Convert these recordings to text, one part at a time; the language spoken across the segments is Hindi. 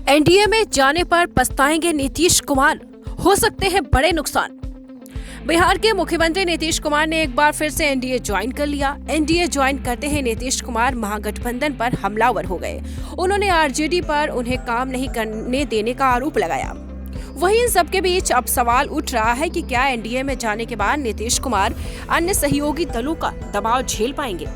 एनडीए में जाने पर पछताएंगे नीतीश कुमार, हो सकते हैं बड़े नुकसान। बिहार के मुख्यमंत्री नीतीश कुमार ने एक बार फिर से एनडीए ज्वाइन कर लिया। एनडीए ज्वाइन करते ही नीतीश कुमार महागठबंधन पर हमलावर हो गए। उन्होंने आरजेडी पर उन्हें काम नहीं करने देने का आरोप लगाया। वहीं इन सबके बीच अब सवाल उठ रहा है कि क्या एनडीए में जाने के बाद नीतीश कुमार अन्य सहयोगी दलों का दबाव झेल पाएंगे।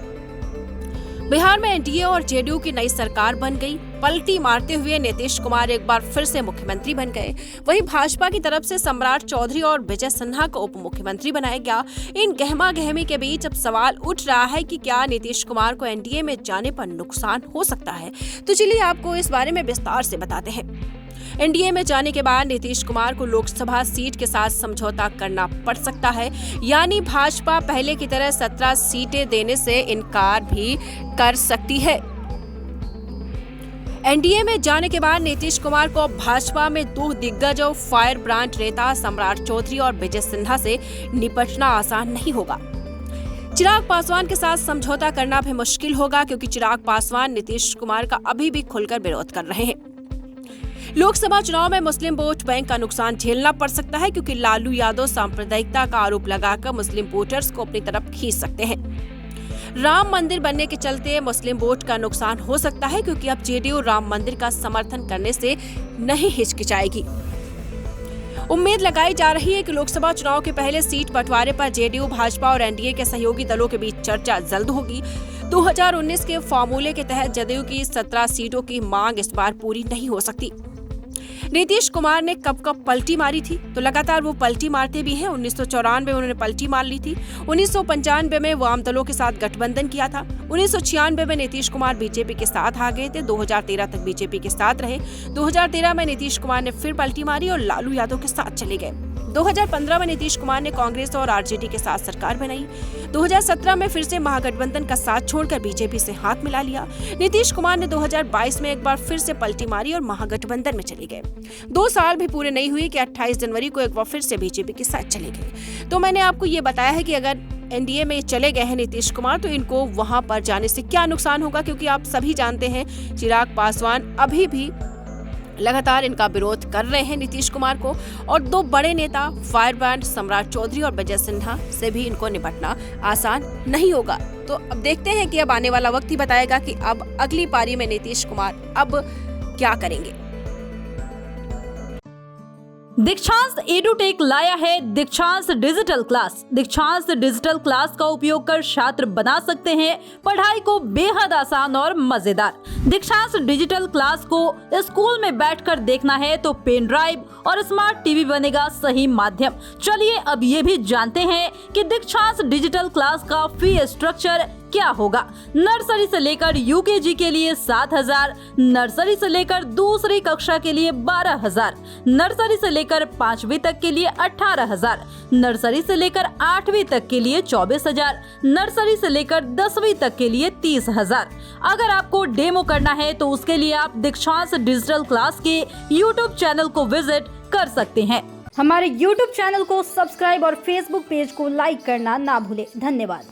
बिहार में एनडीए और जेडीयू की नई सरकार बन गई। पलटी मारते हुए नीतीश कुमार एक बार फिर से मुख्यमंत्री बन गए। वहीं भाजपा की तरफ से सम्राट चौधरी और विजय सिन्हा को उप मुख्यमंत्री बनाया गया। इन गहमा गहमी के बीच अब सवाल उठ रहा है कि क्या नीतीश कुमार को एनडीए में जाने पर नुकसान हो सकता है। तो चलिए आपको इस बारे में विस्तार से बताते हैं। एनडीए में जाने के बाद नीतीश कुमार को लोकसभा सीट के साथ समझौता करना पड़ सकता है, यानी भाजपा पहले की तरह 17 सीटें देने से इनकार भी कर सकती है। एनडीए में जाने के बाद नीतीश कुमार को भाजपा में दो दिग्गज और फायर ब्रांड नेता सम्राट चौधरी और विजय सिन्हा से निपटना आसान नहीं होगा। चिराग पासवान के साथ समझौता करना भी मुश्किल होगा, क्योंकि चिराग पासवान नीतीश कुमार का अभी भी खुलकर विरोध कर रहे हैं। लोकसभा चुनाव में मुस्लिम वोट बैंक का नुकसान झेलना पड़ सकता है, क्योंकि लालू यादव सांप्रदायिकता का आरोप लगाकर मुस्लिम वोटर्स को अपनी तरफ खींच सकते हैं। राम मंदिर बनने के चलते मुस्लिम वोट का नुकसान हो सकता है, क्योंकि अब जेडीयू राम मंदिर का समर्थन करने से नहीं हिचकिचाएगी। उम्मीद लगाई जा रही है कि लोकसभा चुनाव के पहले सीट बंटवारे पर जेडीयू, भाजपा और एनडीए के सहयोगी दलों के बीच चर्चा जल्द होगी। 2019 के फॉर्मूले के तहत जदयू की 17 सीटों की मांग इस बार पूरी नहीं हो सकती। नीतीश कुमार ने कब पलटी मारी थी, तो लगातार वो पलटी मारते भी हैं। 1994 में उन्होंने पलटी मार ली थी। 1995 में वाम दलों के साथ गठबंधन किया था। 1996 में नीतीश कुमार बीजेपी के साथ आ गए थे। 2013 तक बीजेपी के साथ रहे। 2013 में नीतीश कुमार ने फिर पलटी मारी और लालू यादव के साथ चले गए। 2015 में नीतीश कुमार ने कांग्रेस और आरजेडी के साथ सरकार बनाई। 2017 में फिर से महागठबंधन का साथ छोड़कर बीजेपी से हाथ मिला लिया। नीतीश कुमार ने 2022 में एक बार फिर से पलटी मारी और महागठबंधन में चले गए। 2 साल भी पूरे नहीं हुए कि 28 जनवरी को एक बार फिर से बीजेपी के साथ चले गए। तो मैंने आपको ये बताया है कि अगर एनडीए में चले गए हैं नीतीश कुमार, तो इनको वहां पर जाने से क्या नुकसान होगा, क्योंकि आप सभी जानते हैं चिराग पासवान अभी भी लगातार इनका विरोध कर रहे हैं नीतीश कुमार को, और 2 बड़े नेता फायर ब्रांड सम्राट चौधरी और विजय सिन्हा से भी इनको निपटना आसान नहीं होगा। तो अब देखते हैं कि अब आने वाला वक्त ही बताएगा कि अब अगली पारी में नीतीश कुमार अब क्या करेंगे। दीक्षांत एडुटेक लाया है दीक्षांत डिजिटल क्लास। दीक्षांत डिजिटल क्लास का उपयोग कर छात्र बना सकते हैं पढ़ाई को बेहद आसान और मजेदार। दीक्षांत डिजिटल क्लास को स्कूल में बैठकर देखना है तो पेन ड्राइव और स्मार्ट टीवी बनेगा सही माध्यम। चलिए अब ये भी जानते हैं कि दीक्षांत डिजिटल क्लास का फी स्ट्रक्चर क्या होगा। नर्सरी से लेकर यूकेजी के लिए 7,000, नर्सरी से लेकर दूसरी कक्षा के लिए 12,000, नर्सरी से लेकर 5वीं तक के लिए 18,000, नर्सरी से लेकर 8वीं तक के लिए 24,000, नर्सरी से लेकर 10वीं तक के लिए 30,000। अगर आपको डेमो करना है तो उसके लिए आप दीक्षांत डिजिटल क्लास के यूट्यूब चैनल को विजिट कर सकते हैं। हमारे यूट्यूब चैनल को सब्सक्राइब और फेसबुक पेज को लाइक करना ना भूले। धन्यवाद।